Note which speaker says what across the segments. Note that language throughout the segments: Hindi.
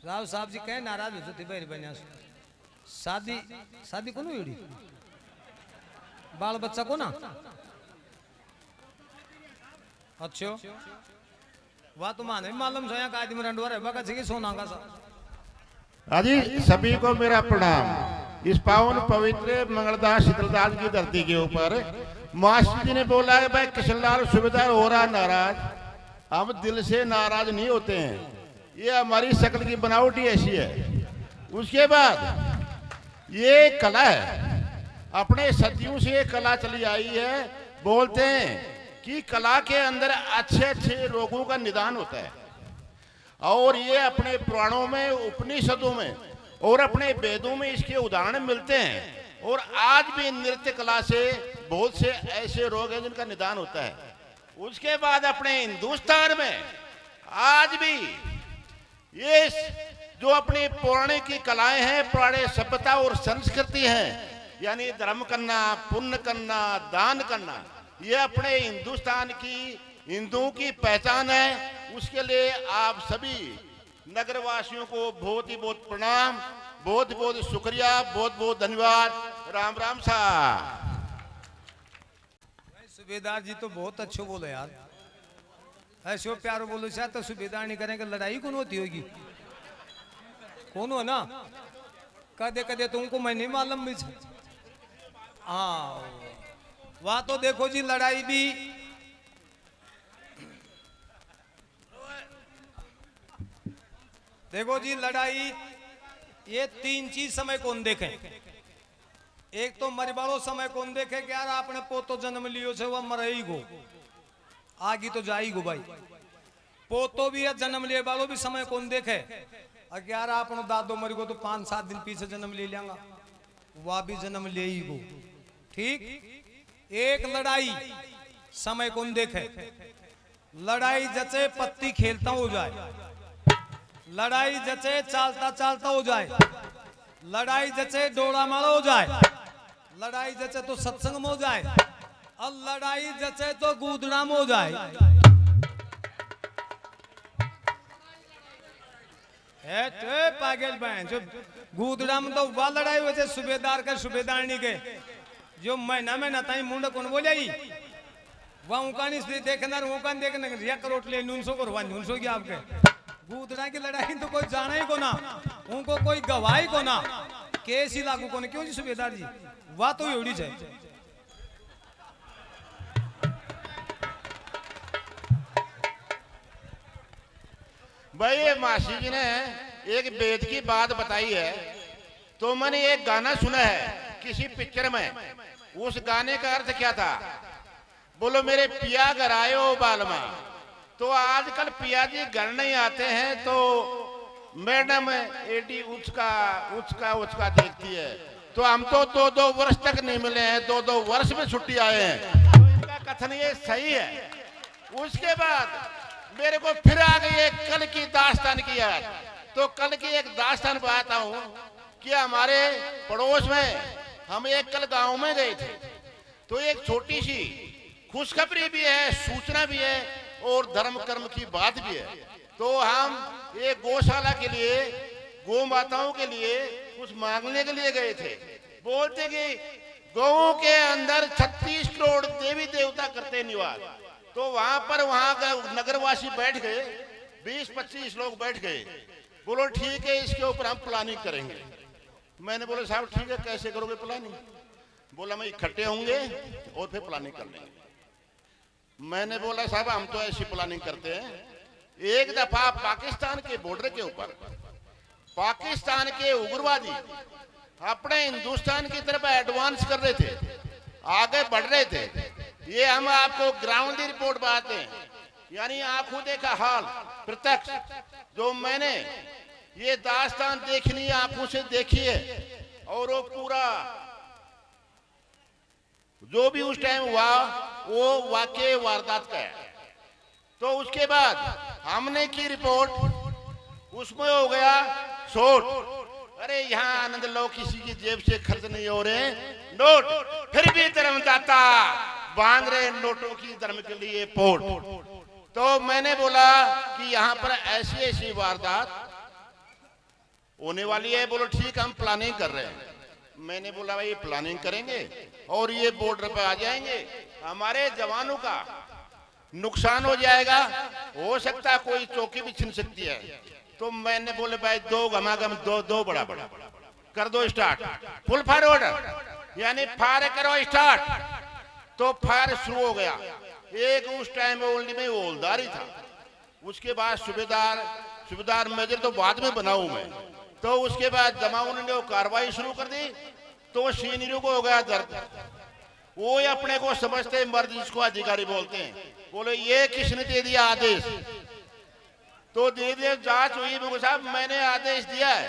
Speaker 1: राव साहब जी कहे नाराज हो थी भाई बनिया शादी शादी को नहीं बाल बच्चा को ना अच्छो वाह तो माने मालूम से यहाँ का आदमी रंडवा है बका छी सोना का सा
Speaker 2: आजी सभी को मेरा प्रणाम। इस पावन पवित्र मंगलदास शीतलदास की धरती के ऊपर मास्टर जी ने बोला है भाई किशनलाल सूबेदार हो रहा नाराज, हम दिल से नाराज नहीं होते हैं, ये हमारी शक्ल की बनावट ही ऐसी है। उसके बाद ये कला है, अपने सदियों से ये कला चली आई है। बोलते हैं कि कला के अंदर अच्छे अच्छे रोगों का निदान होता है और ये अपने पुराणों में उपनिषदों में और अपने वेदों में इसके उदाहरण मिलते हैं। और आज भी नृत्य कला से बहुत से ऐसे रोग हैं जिनका निदान होता है। उसके बाद अपने हिंदुस्तान में आज भी ये जो अपनी पौराणिक कलाएं हैं, पुराने सभ्यता और संस्कृति है, यानी धर्म करना, पुण्य करना, दान करना, ये अपने हिंदुस्तान की हिंदुओं की पहचान है। उसके लिए आप सभी नगरवासियों को बहुत ही बहुत प्रणाम, बहुत बहुत शुक्रिया, बहुत बहुत धन्यवाद। राम राम साहब।
Speaker 1: सूबेदार जी तो बहुत अच्छे बोले यार, ऐसे प्यारो बोलो शायद तो सूबेदार नहीं करेंगे लड़ाई कौन होती होगी, कौन हो ना कदे कदे तुमको मैं नहीं मालूम भी। हाँ वहां तो देखो जी लड़ाई भी देखो जी लड़ाई ये तीन चीज समय कौन देखे। एक तो मरबाड़ो समय कौन देखे कि यार आपने पोतो जन्म लियो से वह मरई गो आगी तो जाई गो भाई, पोतो भी है जन्म लिए वालों भी समय कौन देखे। अगर यार आपनो दादो मर गो तो 5-7 दिन पीछे जन्म ले लेंगा, वह भी जन्म ले ही गो। ठीक एक लड़ाई समय कौन देखे, लड़ाई जैसे पत्ती खेलता हो जाए, लड़ाई जैसे चालता चालता हो जाए, लड़ाई जैसे डोरा मारो हो जाए, लड़ाई जैसे तो सत्संग में हो जाए, और लड़ाई जैसे तो गुदड़ा में हो जाए। पागल बहन जो गुदड़ा में तो वह लड़ाई हो जाए सूबेदार का सूबेदारनी के जो महीना महीना ताई मुंडा कौन बोले वह उनका देखना उनका देखना रिया करोट ले 900 करवा 900 की आपके गुदड़ा की लड़ाई तो कोई जाना ही को ना, उनको कोई गवाही को ना, केस ही लागू को ना। क्यों जी सूबेदार जी वाह तो एवड़ी है।
Speaker 2: भाई ये मासी जी ने एक वेद की बात बताई है, तो मैंने एक गाना सुना है किसी पिक्चर में। उस गाने का अर्थ क्या था, बोलो मेरे पिया घर आयो बालमा। तो आजकल पिया जी घर नहीं आते हैं तो मैडम एडी उचका देखती है। तो हम तो 2-2 वर्ष तक नहीं मिले हैं, 2-2 वर्ष में छुट्टी आए हैं। तो इनका कथन ये सही है। उसके बाद मेरे को फिर आ गई एक कल की दास्तान की याद। तो कल की एक दास्तान बताता हूँ कि हमारे पड़ोस में हम एक कल गांव में गए थे। तो एक छोटी सी खुशखबरी भी है, सूचना भी है और धर्म कर्म की बात भी है। तो हम एक गौशाला के लिए, गौ माताओं के लिए कुछ मांगने के लिए गए थे। बोलते कि गौओं के अंदर 36 करोड़ देवी देवता करते निवास। तो वहां का नगरवासी बैठ गए, 20-25 लोग बैठ गए। बोलो ठीक है इसके ऊपर हम प्लानिंग करेंगे। मैंने बोला साहब ठीक है कैसे करोगे प्लानिंग। बोला मैं इकट्ठे होंगे और फिर प्लानिंग कर लेंगे। मैंने बोला साहब हम तो ऐसी प्लानिंग करते हैं। एक दफा पाकिस्तान के बॉर्डर के ऊपर पाकिस्तान के उग्रवादी अपने हिंदुस्तान की तरफ एडवांस कर रहे थे, आगे बढ़ रहे थे। ये हम आपको ग्राउंड की रिपोर्ट बताते हैं, यानी आंखों देखा हाल प्रत्यक्ष जो मैंने ये दास्तान देखनी आंखों से देखी है। और वो पूरा जो भी उस टाइम हुआ वो वाकई वारदात का है। तो उसके बाद हमने की रिपोर्ट, उसमें हो गया शोट। अरे यहाँ आनंद लो, किसी की जेब से खर्च नहीं हो रहे नोट, फिर भी धर्मदाता बांध रहे नोटों की धर्म के लिए पोट। तो मैंने बोला कि यहाँ पर ऐसी ऐसी वारदात होने वाली है। बोलो ठीक, हम प्लानिंग कर रहे हैं। मैंने बोला भाई प्लानिंग करेंगे और ये बॉर्डर पे आ जाएंगे, हमारे जवानों का नुकसान हो जाएगा, हो सकता है कोई चौकी भी छिन सकती है। तो मैंने बोले भाई दो घमाघम, दो बड़ा बड़ा कर दो स्टार्ट, फुल फायर ऑर्डर, यानी फायर करो स्टार्ट। तो फायर शुरू हो गया। एक उस टाइम में ओनली में हवलदार ही था, उसके बाद सूबेदार मेजर तो बाद में बना हूं मैं। तो उसके बाद जमाउन ने वो कार्रवाई शुरू कर दी। तो सीनियरों को हो गया दर्द, वो अपने को समझते मर्द, जिसको अधिकारी बोलते हैं, बोले ये किसने दे दिया आदेश। तो धीरे धीरे जांच हुई, मुझे साहब मैंने आदेश दिया है,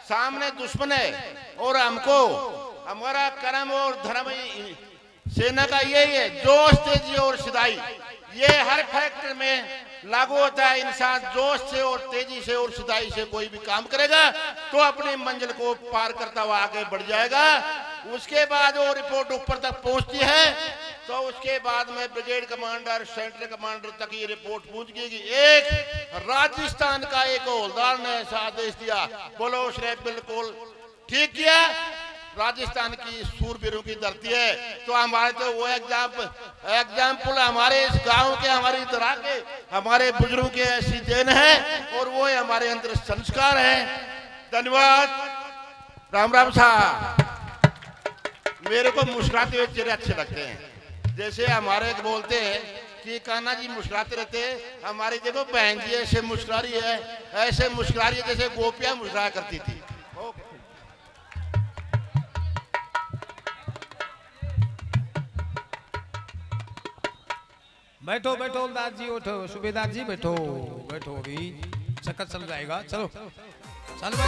Speaker 2: सामने दुश्मन है और हमको हमारा कर्म और धर्म सेना का यही है, जोश, तेजी और सिधाई। ये हर फैक्टर में लागू होता है। इंसान जोश से और तेजी से और सिधाई से कोई भी काम करेगा तो अपनी मंजिल को पार करता हुआ आगे बढ़ जाएगा। उसके बाद वो रिपोर्ट ऊपर तक पहुंचती है, तो उसके बाद में ब्रिगेड कमांडर, सेंटर कमांडर तक ये रिपोर्ट पहुंच गई। एक राजस्थान का एक हवलदार ने ऐसा आदेश दिया, बोलो उसने बिल्कुल ठीक किया। राजस्थान की सूरवीरों की धरती है। तो हमारे तो वो एग्जाम्पल हमारे इस गांव के, हमारी तरह के, हमारे बुजुर्गों के ऐसी देन है और वो हमारे अंदर संस्कार है। धन्यवाद। राम राम साहब। मेरे को मुस्कुराते हुए चेहरे अच्छे लगते हैं। जैसे हमारे बोलते हैं कि कान्हा जी मुस्कुराते रहते हैं, हमारी देखो बहन जी ऐसे मुस्कुरा रही है, ऐसे मुस्कुरा रही है जैसे गोपियां मुस्कुराया करती थी।
Speaker 1: बैठो बैठो हवलदार जी, उठो, सूबेदार जी बैठो बैठो, अभी चक्कर चल जाएगा। चलो चल भाई।